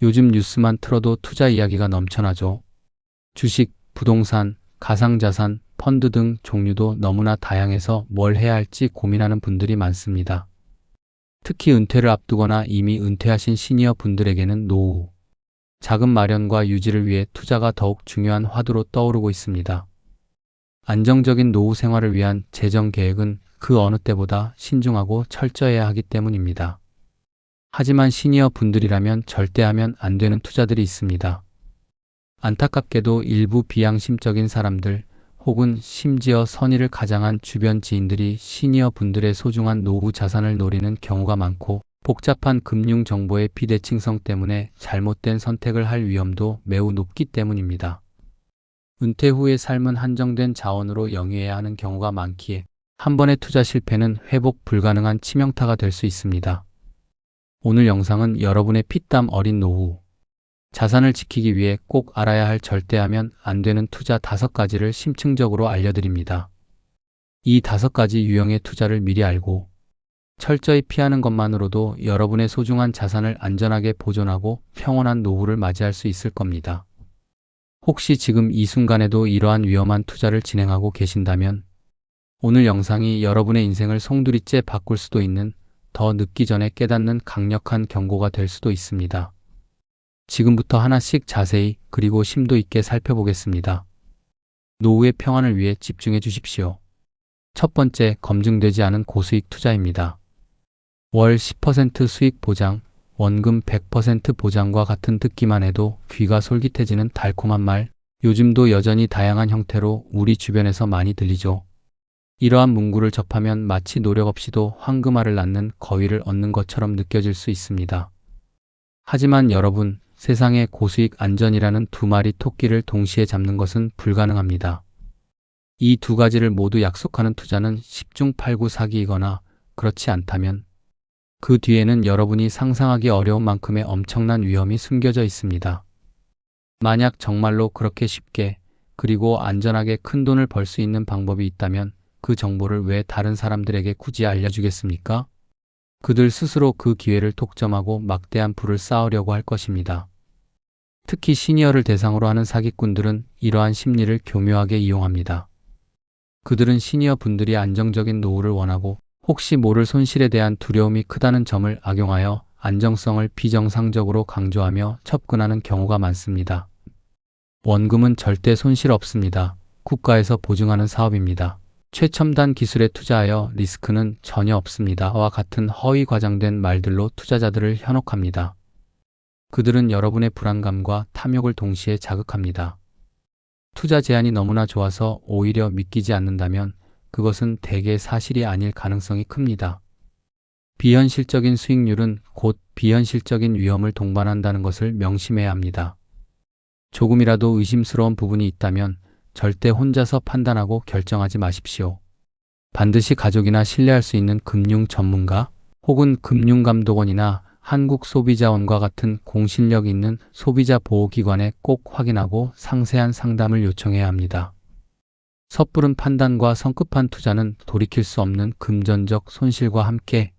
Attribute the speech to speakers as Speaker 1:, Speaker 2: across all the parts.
Speaker 1: 요즘 뉴스만 틀어도 투자 이야기가 넘쳐나죠. 주식, 부동산, 가상자산, 펀드 등 종류도 너무나 다양해서 뭘 해야 할지 고민하는 분들이 많습니다. 특히 은퇴를 앞두거나 이미 은퇴하신 시니어 분들에게는 노후, 자금 마련과 유지를 위해 투자가 더욱 중요한 화두로 떠오르고 있습니다. 안정적인 노후 생활을 위한 재정 계획은 그 어느 때보다 신중하고 철저해야 하기 때문입니다. 하지만 시니어 분들이라면 절대 하면 안 되는 투자들이 있습니다. 안타깝게도 일부 비양심적인 사람들 혹은 심지어 선의를 가장한 주변 지인들이 시니어 분들의 소중한 노후 자산을 노리는 경우가 많고, 복잡한 금융 정보의 비대칭성 때문에 잘못된 선택을 할 위험도 매우 높기 때문입니다. 은퇴 후의 삶은 한정된 자원으로 영위해야 하는 경우가 많기에 한 번의 투자 실패는 회복 불가능한 치명타가 될 수 있습니다. 오늘 영상은 여러분의 피땀 어린 노후, 자산을 지키기 위해 꼭 알아야 할 절대하면 안 되는 투자 5가지를 심층적으로 알려드립니다. 이 5가지 유형의 투자를 미리 알고 철저히 피하는 것만으로도 여러분의 소중한 자산을 안전하게 보존하고 평온한 노후를 맞이할 수 있을 겁니다. 혹시 지금 이 순간에도 이러한 위험한 투자를 진행하고 계신다면 오늘 영상이 여러분의 인생을 송두리째 바꿀 수도 있는, 더 늦기 전에 깨닫는 강력한 경고가 될 수도 있습니다. 지금부터 하나씩 자세히 그리고 심도 있게 살펴보겠습니다. 노후의 평안을 위해 집중해 주십시오. 첫 번째, 검증되지 않은 고수익 투자입니다. 월 10% 수익 보장, 원금 100% 보장과 같은 듣기만 해도 귀가 솔깃해지는 달콤한 말, 요즘도 여전히 다양한 형태로 우리 주변에서 많이 들리죠. 이러한 문구를 접하면 마치 노력 없이도 황금알을 낳는 거위를 얻는 것처럼 느껴질 수 있습니다. 하지만 여러분, 세상에 고수익 안전이라는 2마리 토끼를 동시에 잡는 것은 불가능합니다. 이 2가지를 모두 약속하는 투자는 10중 8구 사기이거나, 그렇지 않다면 그 뒤에는 여러분이 상상하기 어려운 만큼의 엄청난 위험이 숨겨져 있습니다. 만약 정말로 그렇게 쉽게 그리고 안전하게 큰 돈을 벌 수 있는 방법이 있다면 그 정보를 왜 다른 사람들에게 굳이 알려주겠습니까? 그들 스스로 그 기회를 독점하고 막대한 부를 쌓으려고 할 것입니다. 특히 시니어를 대상으로 하는 사기꾼들은 이러한 심리를 교묘하게 이용합니다. 그들은 시니어 분들이 안정적인 노후를 원하고 혹시 모를 손실에 대한 두려움이 크다는 점을 악용하여 안정성을 비정상적으로 강조하며 접근하는 경우가 많습니다. 원금은 절대 손실 없습니다. 국가에서 보증하는 사업입니다. 최첨단 기술에 투자하여 리스크는 전혀 없습니다.와 같은 허위 과장된 말들로 투자자들을 현혹합니다. 그들은 여러분의 불안감과 탐욕을 동시에 자극합니다. 투자 제안이 너무나 좋아서 오히려 믿기지 않는다면 그것은 대개 사실이 아닐 가능성이 큽니다. 비현실적인 수익률은 곧 비현실적인 위험을 동반한다는 것을 명심해야 합니다. 조금이라도 의심스러운 부분이 있다면 절대 혼자서 판단하고 결정하지 마십시오. 반드시 가족이나 신뢰할 수 있는 금융 전문가 혹은 금융감독원이나 한국소비자원과 같은 공신력 있는 소비자 보호기관에 꼭 확인하고 상세한 상담을 요청해야 합니다. 섣부른 판단과 성급한 투자는 돌이킬 수 없는 금전적 손실과 함께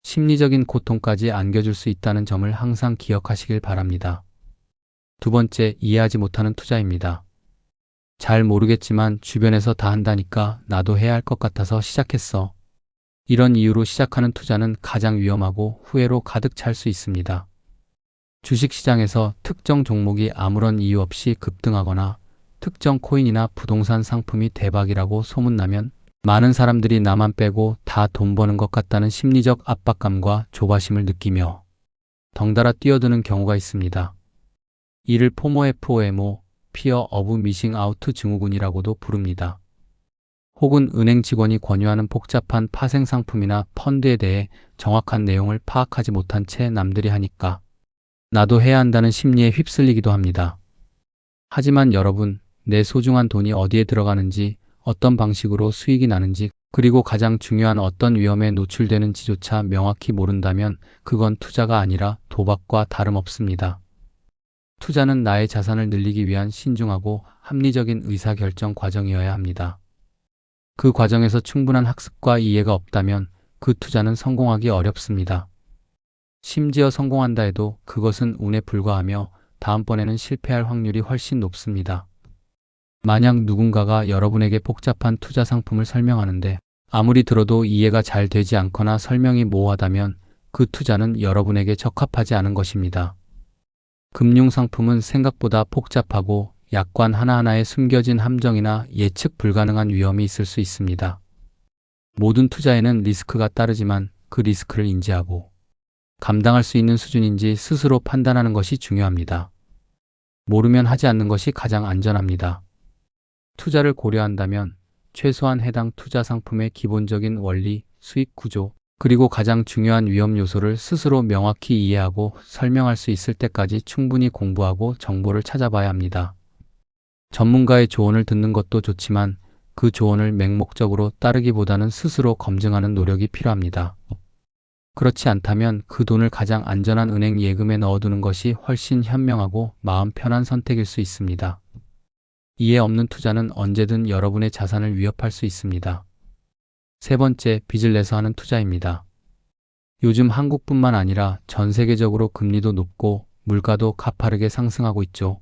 Speaker 1: 심리적인 고통까지 안겨줄 수 있다는 점을 항상 기억하시길 바랍니다. 2번째, 이해하지 못하는 투자입니다. 잘 모르겠지만 주변에서 다 한다니까 나도 해야 할 것 같아서 시작했어. 이런 이유로 시작하는 투자는 가장 위험하고 후회로 가득 찰 수 있습니다. 주식시장에서 특정 종목이 아무런 이유 없이 급등하거나 특정 코인이나 부동산 상품이 대박이라고 소문나면 많은 사람들이 나만 빼고 다 돈 버는 것 같다는 심리적 압박감과 조바심을 느끼며 덩달아 뛰어드는 경우가 있습니다. 이를 FOMO, Fear of Missing Out 증후군이라고도 부릅니다. 혹은 은행 직원이 권유하는 복잡한 파생 상품이나 펀드에 대해 정확한 내용을 파악하지 못한 채 남들이 하니까 나도 해야 한다는 심리에 휩쓸리기도 합니다. 하지만 여러분, 내 소중한 돈이 어디에 들어가는지, 어떤 방식으로 수익이 나는지, 그리고 가장 중요한 어떤 위험에 노출되는지조차 명확히 모른다면 그건 투자가 아니라 도박과 다름없습니다. 투자는 나의 자산을 늘리기 위한 신중하고 합리적인 의사결정 과정이어야 합니다. 그 과정에서 충분한 학습과 이해가 없다면 그 투자는 성공하기 어렵습니다. 심지어 성공한다 해도 그것은 운에 불과하며 다음번에는 실패할 확률이 훨씬 높습니다. 만약 누군가가 여러분에게 복잡한 투자 상품을 설명하는데 아무리 들어도 이해가 잘 되지 않거나 설명이 모호하다면 그 투자는 여러분에게 적합하지 않은 것입니다. 금융상품은 생각보다 복잡하고 약관 하나하나에 숨겨진 함정이나 예측 불가능한 위험이 있을 수 있습니다. 모든 투자에는 리스크가 따르지만 그 리스크를 인지하고 감당할 수 있는 수준인지 스스로 판단하는 것이 중요합니다. 모르면 하지 않는 것이 가장 안전합니다. 투자를 고려한다면 최소한 해당 투자 상품의 기본적인 원리, 수익 구조, 그리고 가장 중요한 위험 요소를 스스로 명확히 이해하고 설명할 수 있을 때까지 충분히 공부하고 정보를 찾아봐야 합니다. 전문가의 조언을 듣는 것도 좋지만 그 조언을 맹목적으로 따르기보다는 스스로 검증하는 노력이 필요합니다. 그렇지 않다면 그 돈을 가장 안전한 은행 예금에 넣어두는 것이 훨씬 현명하고 마음 편한 선택일 수 있습니다. 이해 없는 투자는 언제든 여러분의 자산을 위협할 수 있습니다. 세 번째, 빚을 내서 하는 투자입니다. 요즘 한국뿐만 아니라 전 세계적으로 금리도 높고 물가도 가파르게 상승하고 있죠.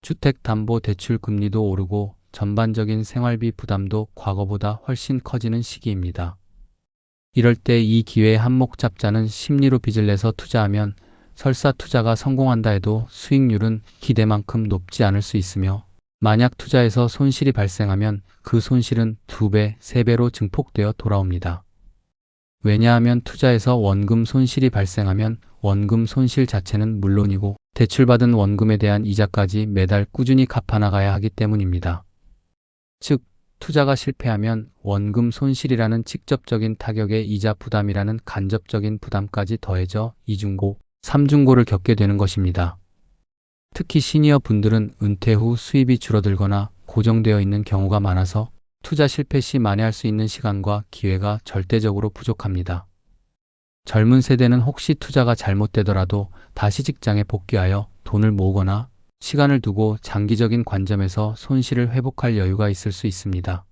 Speaker 1: 주택담보대출 금리도 오르고 전반적인 생활비 부담도 과거보다 훨씬 커지는 시기입니다. 이럴 때 이 기회에 한몫 잡자는 심리로 빚을 내서 투자하면 설사 투자가 성공한다 해도 수익률은 기대만큼 높지 않을 수 있으며 만약 투자에서 손실이 발생하면 그 손실은 2배, 3배로 증폭되어 돌아옵니다. 왜냐하면 투자에서 원금 손실이 발생하면 원금 손실 자체는 물론이고 대출받은 원금에 대한 이자까지 매달 꾸준히 갚아나가야 하기 때문입니다. 즉, 투자가 실패하면 원금 손실이라는 직접적인 타격에 이자 부담이라는 간접적인 부담까지 더해져 2중고, 3중고를 겪게 되는 것입니다. 특히 시니어 분들은 은퇴 후 수입이 줄어들거나 고정되어 있는 경우가 많아서 투자 실패 시 만회할 수 있는 시간과 기회가 절대적으로 부족합니다. 젊은 세대는 혹시 투자가 잘못되더라도 다시 직장에 복귀하여 돈을 모으거나 시간을 두고 장기적인 관점에서 손실을 회복할 여유가 있을 수 있습니다.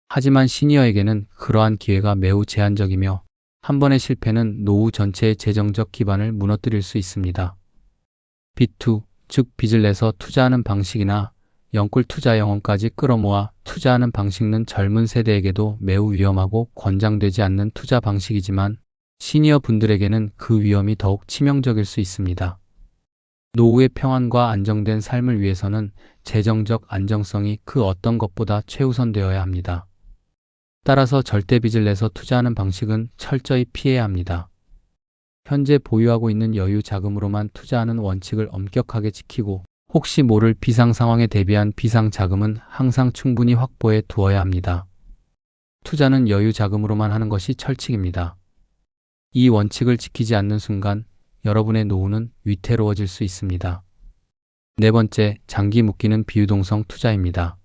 Speaker 1: 하지만 시니어에게는 그러한 기회가 매우 제한적이며 한 번의 실패는 노후 전체의 재정적 기반을 무너뜨릴 수 있습니다. B2, 즉 빚을 내서 투자하는 방식이나 영끌 투자 영혼까지 끌어모아 투자하는 방식은 젊은 세대에게도 매우 위험하고 권장되지 않는 투자 방식이지만 시니어 분들에게는 그 위험이 더욱 치명적일 수 있습니다. 노후의 평안과 안정된 삶을 위해서는 재정적 안정성이 그 어떤 것보다 최우선되어야 합니다. 따라서 절대 빚을 내서 투자하는 방식은 철저히 피해야 합니다. 현재 보유하고 있는 여유 자금으로만 투자하는 원칙을 엄격하게 지키고 혹시 모를 비상 상황에 대비한 비상 자금은 항상 충분히 확보해 두어야 합니다. 투자는 여유 자금으로만 하는 것이 철칙입니다. 이 원칙을 지키지 않는 순간 여러분의 노후는 위태로워질 수 있습니다. 네 번째, 장기 묶이는 비유동성 투자입니다.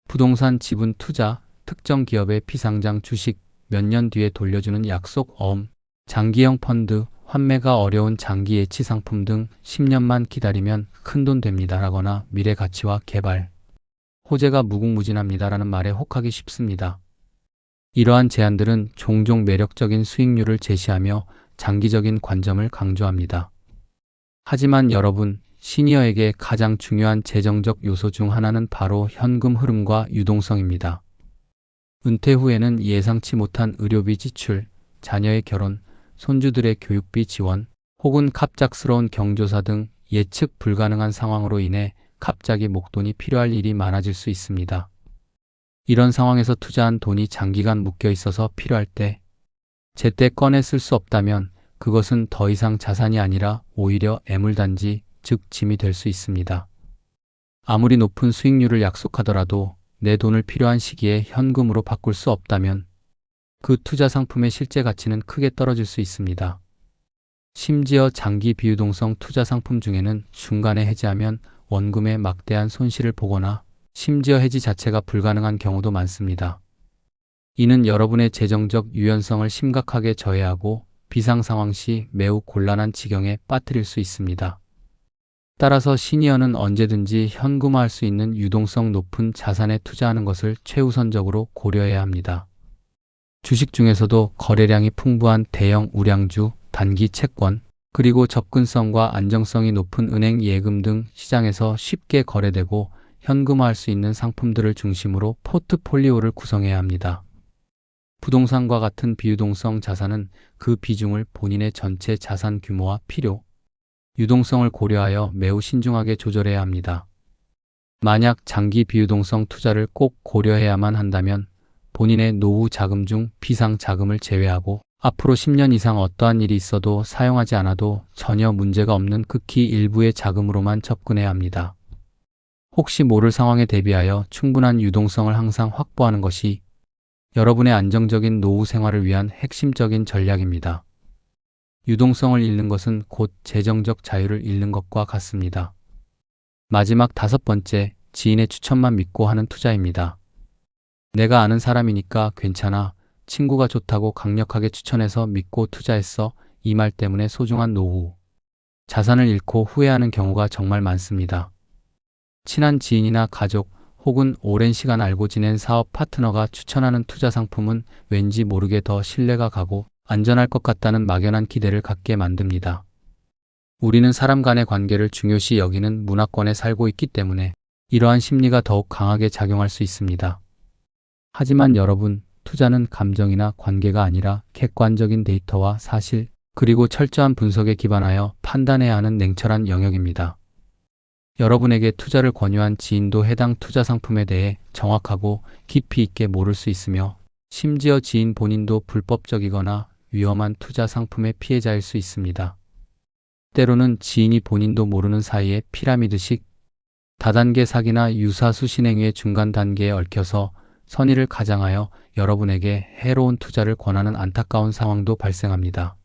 Speaker 1: 부동산, 지분 투자, 특정 기업의 비상장 주식, 몇 년 뒤에 돌려주는 약속, 장기형 펀드, 환매가 어려운 장기 예치 상품 등 10년만 기다리면 큰돈 됩니다 라거나 미래 가치와 개발, 호재가 무궁무진합니다 라는 말에 혹하기 쉽습니다. 이러한 제안들은 종종 매력적인 수익률을 제시하며 장기적인 관점을 강조합니다. 하지만 여러분, 시니어에게 가장 중요한 재정적 요소 중 하나는 바로 현금 흐름과 유동성입니다. 은퇴 후에는 예상치 못한 의료비 지출, 자녀의 결혼, 손주들의 교육비 지원, 혹은 갑작스러운 경조사 등 예측 불가능한 상황으로 인해 갑자기 목돈이 필요할 일이 많아질 수 있습니다. 이런 상황에서 투자한 돈이 장기간 묶여 있어서 필요할 때 제때 꺼내 쓸 수 없다면 그것은 더 이상 자산이 아니라 오히려 애물단지, 즉 짐이 될 수 있습니다. 아무리 높은 수익률을 약속하더라도 내 돈을 필요한 시기에 현금으로 바꿀 수 없다면 그 투자 상품의 실제 가치는 크게 떨어질 수 있습니다. 심지어 장기 비유동성 투자 상품 중에는 중간에 해지하면 원금에 막대한 손실을 보거나 심지어 해지 자체가 불가능한 경우도 많습니다. 이는 여러분의 재정적 유연성을 심각하게 저해하고 비상 상황 시 매우 곤란한 지경에 빠뜨릴 수 있습니다. 따라서 시니어는 언제든지 현금화할 수 있는 유동성 높은 자산에 투자하는 것을 최우선적으로 고려해야 합니다. 주식 중에서도 거래량이 풍부한 대형 우량주, 단기 채권, 그리고 접근성과 안정성이 높은 은행 예금 등 시장에서 쉽게 거래되고 현금화할 수 있는 상품들을 중심으로 포트폴리오를 구성해야 합니다. 부동산과 같은 비유동성 자산은 그 비중을 본인의 전체 자산 규모와 필요, 유동성을 고려하여 매우 신중하게 조절해야 합니다. 만약 장기 비유동성 투자를 꼭 고려해야만 한다면 본인의 노후 자금 중 비상 자금을 제외하고 앞으로 10년 이상 어떠한 일이 있어도 사용하지 않아도 전혀 문제가 없는 극히 일부의 자금으로만 접근해야 합니다. 혹시 모를 상황에 대비하여 충분한 유동성을 항상 확보하는 것이 여러분의 안정적인 노후 생활을 위한 핵심적인 전략입니다. 유동성을 잃는 것은 곧 재정적 자유를 잃는 것과 같습니다. 마지막 5번째, 지인의 추천만 믿고 하는 투자입니다. 내가 아는 사람이니까 괜찮아, 친구가 좋다고 강력하게 추천해서 믿고 투자했어. 이 말 때문에 소중한 노후, 자산을 잃고 후회하는 경우가 정말 많습니다. 친한 지인이나 가족 혹은 오랜 시간 알고 지낸 사업 파트너가 추천하는 투자 상품은 왠지 모르게 더 신뢰가 가고 안전할 것 같다는 막연한 기대를 갖게 만듭니다. 우리는 사람 간의 관계를 중요시 여기는 문화권에 살고 있기 때문에 이러한 심리가 더욱 강하게 작용할 수 있습니다. 하지만 여러분, 투자는 감정이나 관계가 아니라 객관적인 데이터와 사실, 그리고 철저한 분석에 기반하여 판단해야 하는 냉철한 영역입니다. 여러분에게 투자를 권유한 지인도 해당 투자 상품에 대해 정확하고 깊이 있게 모를 수 있으며 심지어 지인 본인도 불법적이거나 위험한 투자 상품의 피해자일 수 있습니다. 때로는 지인이 본인도 모르는 사이에 피라미드식 다단계 사기나 유사수 신행위의 중간 단계에 얽혀서 선의를 가장하여 여러분에게 해로운 투자를 권하는 안타까운 상황도 발생합니다.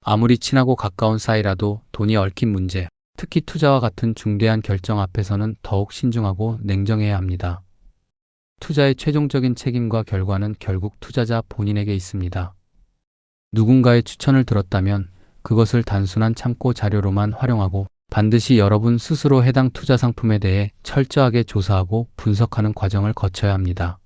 Speaker 1: 아무리 친하고 가까운 사이라도 돈이 얽힌 문제, 특히 투자와 같은 중대한 결정 앞에서는 더욱 신중하고 냉정해야 합니다. 투자의 최종적인 책임과 결과는 결국 투자자 본인에게 있습니다. 누군가의 추천을 들었다면 그것을 단순한 참고 자료로만 활용하고 반드시 여러분 스스로 해당 투자 상품에 대해 철저하게 조사하고 분석하는 과정을 거쳐야 합니다.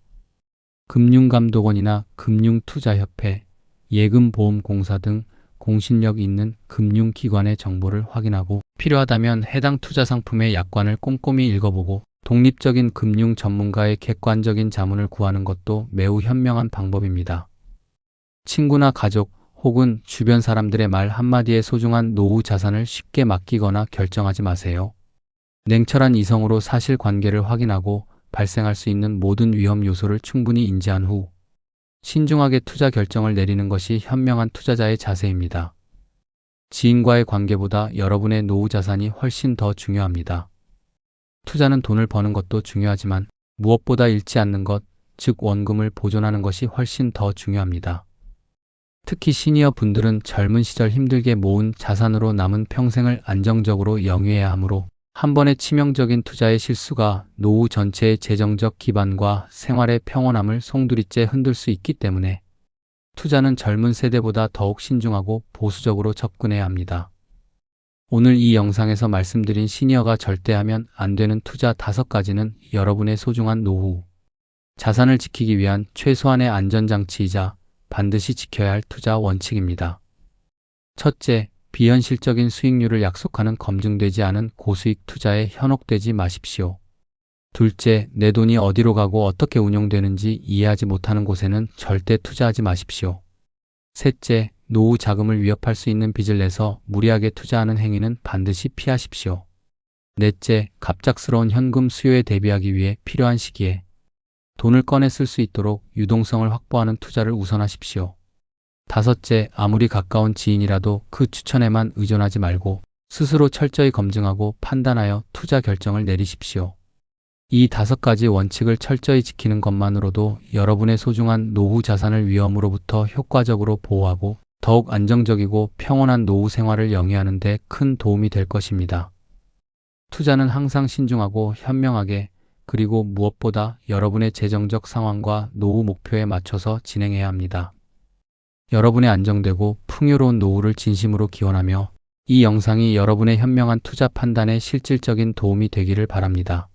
Speaker 1: 금융감독원이나 금융투자협회, 예금보험공사 등 공신력 있는 금융기관의 정보를 확인하고 필요하다면 해당 투자 상품의 약관을 꼼꼼히 읽어보고 독립적인 금융 전문가의 객관적인 자문을 구하는 것도 매우 현명한 방법입니다. 친구나 가족 혹은 주변 사람들의 말 한마디에 소중한 노후 자산을 쉽게 맡기거나 결정하지 마세요. 냉철한 이성으로 사실관계를 확인하고 발생할 수 있는 모든 위험 요소를 충분히 인지한 후 신중하게 투자 결정을 내리는 것이 현명한 투자자의 자세입니다. 지인과의 관계보다 여러분의 노후 자산이 훨씬 더 중요합니다. 투자는 돈을 버는 것도 중요하지만 무엇보다 잃지 않는 것, 즉 원금을 보존하는 것이 훨씬 더 중요합니다. 특히 시니어 분들은 젊은 시절 힘들게 모은 자산으로 남은 평생을 안정적으로 영위해야 하므로 한 번의 치명적인 투자의 실수가 노후 전체의 재정적 기반과 생활의 평온함을 송두리째 흔들 수 있기 때문에 투자는 젊은 세대보다 더욱 신중하고 보수적으로 접근해야 합니다. 오늘 이 영상에서 말씀드린 시니어가 절대 하면 안 되는 투자 5가지는 여러분의 소중한 노후, 자산을 지키기 위한 최소한의 안전장치이자 반드시 지켜야 할 투자 원칙입니다. 첫째, 비현실적인 수익률을 약속하는 검증되지 않은 고수익 투자에 현혹되지 마십시오. 둘째, 내 돈이 어디로 가고 어떻게 운용되는지 이해하지 못하는 곳에는 절대 투자하지 마십시오. 셋째, 노후 자금을 위협할 수 있는 빚을 내서 무리하게 투자하는 행위는 반드시 피하십시오. 넷째, 갑작스러운 현금 수요에 대비하기 위해 필요한 시기에 돈을 꺼내 쓸 수 있도록 유동성을 확보하는 투자를 우선하십시오. 다섯째, 아무리 가까운 지인이라도 그 추천에만 의존하지 말고 스스로 철저히 검증하고 판단하여 투자 결정을 내리십시오. 이 5가지 원칙을 철저히 지키는 것만으로도 여러분의 소중한 노후 자산을 위험으로부터 효과적으로 보호하고 더욱 안정적이고 평온한 노후 생활을 영위하는 데 큰 도움이 될 것입니다. 투자는 항상 신중하고 현명하게, 그리고 무엇보다 여러분의 재정적 상황과 노후 목표에 맞춰서 진행해야 합니다. 여러분의 안정되고 풍요로운 노후를 진심으로 기원하며 이 영상이 여러분의 현명한 투자 판단에 실질적인 도움이 되기를 바랍니다.